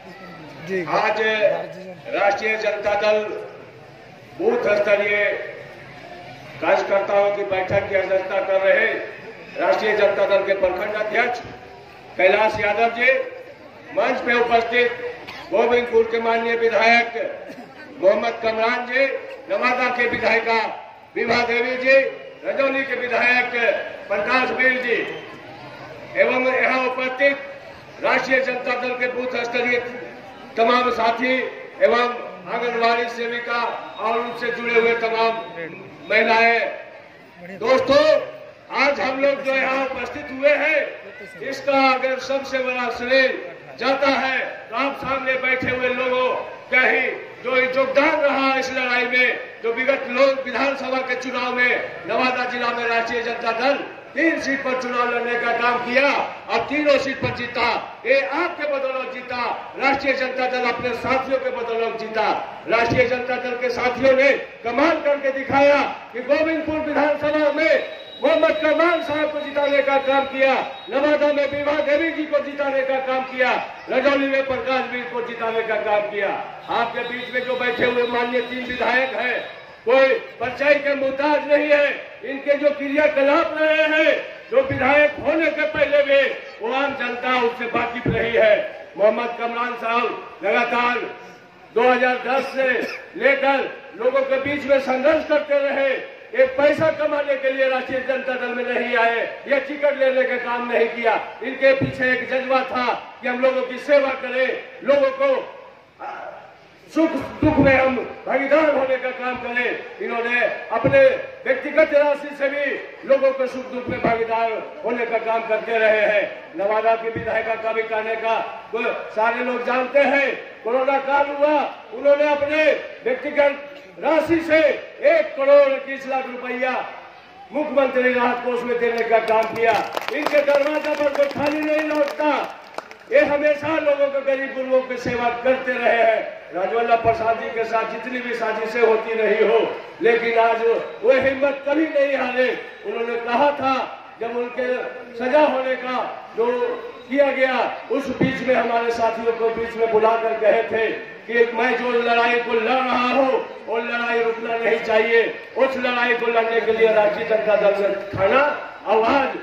आज राष्ट्रीय जनता दल बूथ स्तरीय कार्यकर्ताओं की बैठक की अध्यक्षता कर रहे राष्ट्रीय जनता दल के प्रखंड अध्यक्ष कैलाश यादव जी, मंच पे उपस्थित गोविंदपुर के माननीय विधायक मोहम्मद कमरान जी, नवादा के विधायिका विभा देवी जी, रजौली के विधायक प्रकाश वीर जी एवं यहाँ उपस्थित राष्ट्रीय जनता दल के बूथ स्तरीय तमाम साथी एवं आंगनबाड़ी सेविका और उनसे जुड़े हुए तमाम महिलाएं। दोस्तों, आज हम लोग जो यहाँ उपस्थित हुए हैं, इसका अगर सबसे बड़ा श्रेय जाता है तो आप सामने बैठे हुए लोगों का ही जो योगदान रहा इस लड़ाई में, जो विगत लोग विधानसभा के चुनाव में नवादा जिला में राष्ट्रीय जनता दल 3 सीट पर चुनाव लड़ने का काम किया और तीनों सीट पर जीता। ये आपके बदौलत जीता, राष्ट्रीय जनता दल अपने साथियों के बदौलत जीता। राष्ट्रीय जनता दल के साथियों ने कमाल करके दिखाया कि गोविंदपुर विधानसभा में मोहम्मद कमरान साहब को जिताने का काम किया, नवादा में विभा देवी जी को जिताने का काम किया, रजौली में प्रकाश वीर को जिताने का काम किया। आपके बीच में जो बैठे हुए माननीय 3 विधायक हैं, कोई परचाई के मुहताज नहीं है। इनके जो क्रियाकलाप रहे हैं, जो विधायक होने के पहले भी वो आम जनता उससे वाकिफ रही है। मोहम्मद कमरान साहब लगातार 2010 से लेकर लोगों के बीच में संघर्ष करते रहे। एक पैसा कमाने के लिए राष्ट्रीय जनता दल में नहीं आए, ये टिकट लेने का काम नहीं किया। इनके पीछे एक जज्बा था कि हम लोगों की सेवा करें, लोगों को सुख दुख में हम भागीदार होने का काम करें। इन्होंने अपने व्यक्तिगत राशि से भी लोगों के सुख दुख में भागीदार होने का काम करते रहे हैं। नवादा की विधायिका का भी कहने का सारे लोग जानते हैं, कोरोना काल हुआ, उन्होंने अपने व्यक्तिगत राशि से 1 करोड़ 21 लाख रुपया मुख्यमंत्री राहत कोष में देने का काम किया। इनके दरवाजा पर कोई खाली नहीं लौटता, ये हमेशा लोगों के गरीब गुरबों की सेवा करते रहे हैं। राजवल्लभ प्रसाद जी के साथ जितनी भी साजिशें होती रही हो, लेकिन आज वो हिम्मत कभी नहीं हारे। उन्होंने कहा था जब उनके सजा होने का जो किया गया, उस बीच में हमारे साथियों को बीच में बुलाकर कहे थे कि मैं जो लड़ाई को लड़ रहा हूँ वो लड़ाई रुकना नहीं चाहिए। उस लड़ाई को लड़ने के लिए राष्ट्रीय जनता दल ने ठाना और आज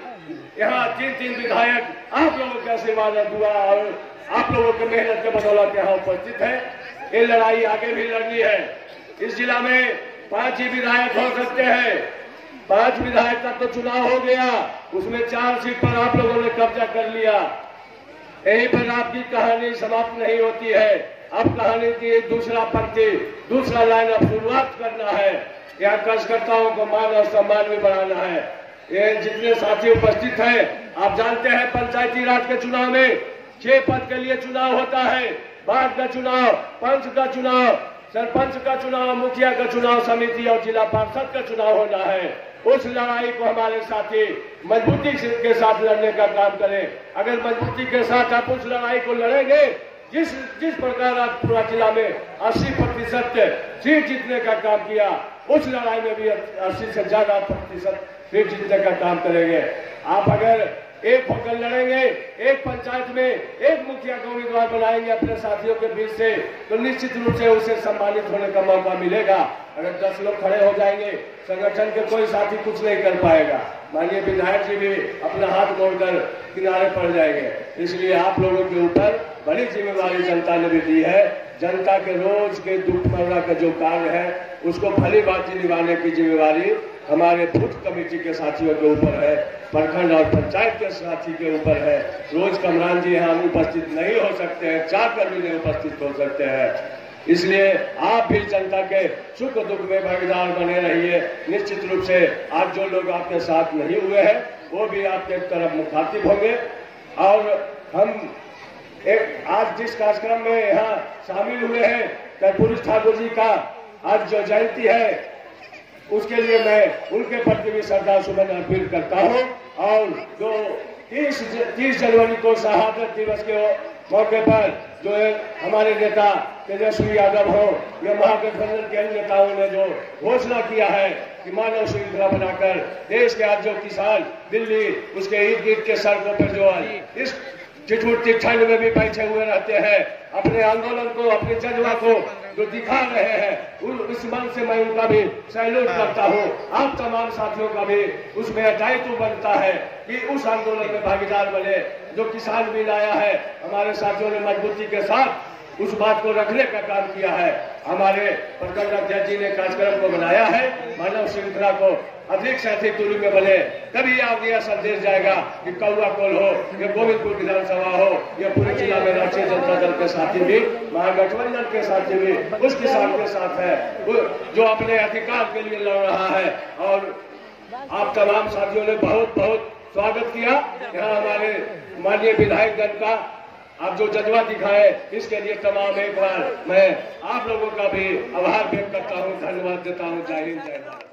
यहाँ 3 विधायक आप लोगों के आशीर्वाद दुआ और आप लोगों के मेहनत के बदौलत यहाँ उपस्थित है। ये लड़ाई आगे भी लड़नी है। इस जिला में 5 ही विधायक हो सकते हैं। 5 विधायक का तो चुनाव हो गया, उसमें 4 सीट पर आप लोगों ने कब्जा कर लिया। यहीं पर आपकी कहानी समाप्त नहीं होती है। अब कहानी की दूसरा पंक्ति, दूसरा लाइन अब शुरुआत करना है। यहाँ कार्यकर्ताओं को मान और सम्मान भी बढ़ाना है। ये जितने साथी उपस्थित हैं, आप जानते हैं पंचायती राज के चुनाव में 6 पद के लिए चुनाव होता है। वार्ड का चुनाव, पंच का चुनाव, सरपंच का चुनाव, मुखिया का चुनाव, समिति और जिला पार्षद का चुनाव होना है। उस लड़ाई को हमारे साथी मजबूती के साथ लड़ने का काम करें। अगर मजबूती के साथ आप उस लड़ाई को लड़ेंगे, जिस प्रकार आप पूरा जिला में 80% सीट जीतने का काम किया, उस लड़ाई में भी 80 से ज्यादा प्रतिशत सीट जीतने का काम करेंगे। आप अगर एक होकर लड़ेंगे, एक पंचायत में एक मुखिया को उम्मीदवार बनाएंगे अपने साथियों के बीच से, तो निश्चित रूप से उसे सम्मानित होने का मौका मिलेगा। अगर 10 लोग खड़े हो जाएंगे, संगठन के कोई साथी कुछ नहीं कर पाएगा। माननीय विधायक जी भी अपना हाथ मोड़कर किनारे पड़ जाएंगे। इसलिए आप लोगों के ऊपर बड़ी जिम्मेवारी जनता ने भी दी है। जनता के रोज के दुखमर्रा का जो कार्य है, उसको भली भांति निभाने की जिम्मेवारी हमारे बूथ कमेटी के साथियों के ऊपर है, प्रखंड और पंचायत के साथी के ऊपर है। रोज कमरान जी यहाँ उपस्थित नहीं हो सकते हैं, चाहकर भी नहीं उपस्थित हो सकते हैं। इसलिए आप भी जनता के सुख दुख में भागीदार बने रहिए। निश्चित रूप से आज जो लोग आपके साथ नहीं हुए हैं, वो भी आपके तरफ मुखातिब होंगे। और हम आज जिस कार्यक्रम में यहाँ शामिल हुए हैं, कर्पूरी ठाकुर जी का आज जो जयंती है, उसके लिए मैं उनके प्रति भी श्रद्धा सुमन अर्पित करता हूँ। और जो 30 जनवरी को शहादत दिवस के मौके पर जो हमारे नेता तेजस्वी यादव हो या महागठबंधन के अन्य नेताओं ने जो घोषणा किया है कि मानव श्रृंखला बनाकर देश के आज जो किसान दिल्ली उसके इर्द गिर्द के सड़कों पर जो इस ठिठुरती ठंड में भी बैठे हुए रहते हैं, अपने आंदोलन को, अपने जज्बा को जो दिखा रहे हैं, उस मन से मैं उनका भी सैल्यूट करता हूँ। आप तमाम साथियों का भी उसमें दायित्व बनता है कि उस आंदोलन में भागीदार बने। जो किसान बिल आया है, हमारे साथियों ने मजबूती के साथ उस बात को रखने का काम किया है। हमारे प्रखंड अध्यक्ष जी ने कार्यक्रम को बनाया है, मानव श्रृंखला को अधिक से अधिक दूरी में बने, तभी आगे यह संदेश जाएगा कि कौआ कोल हो, ये गोविंदपुर विधानसभा हो, ये पूरे जिला में राष्ट्रीय जनता दल के साथी भी, महागठबंधन के साथी भी उस किसान के साथ है जो अपने अधिकार के लिए लड़ रहा है। और आप तमाम साथियों ने बहुत बहुत स्वागत किया। यहाँ हमारे माननीय विधायक दल का आप जो जज्बा दिखाए, इसके लिए तमाम एक बार मैं आप लोगों का भी आभार व्यक्त करता हूँ, धन्यवाद देता हूँ। जय हिंद, जय भारत।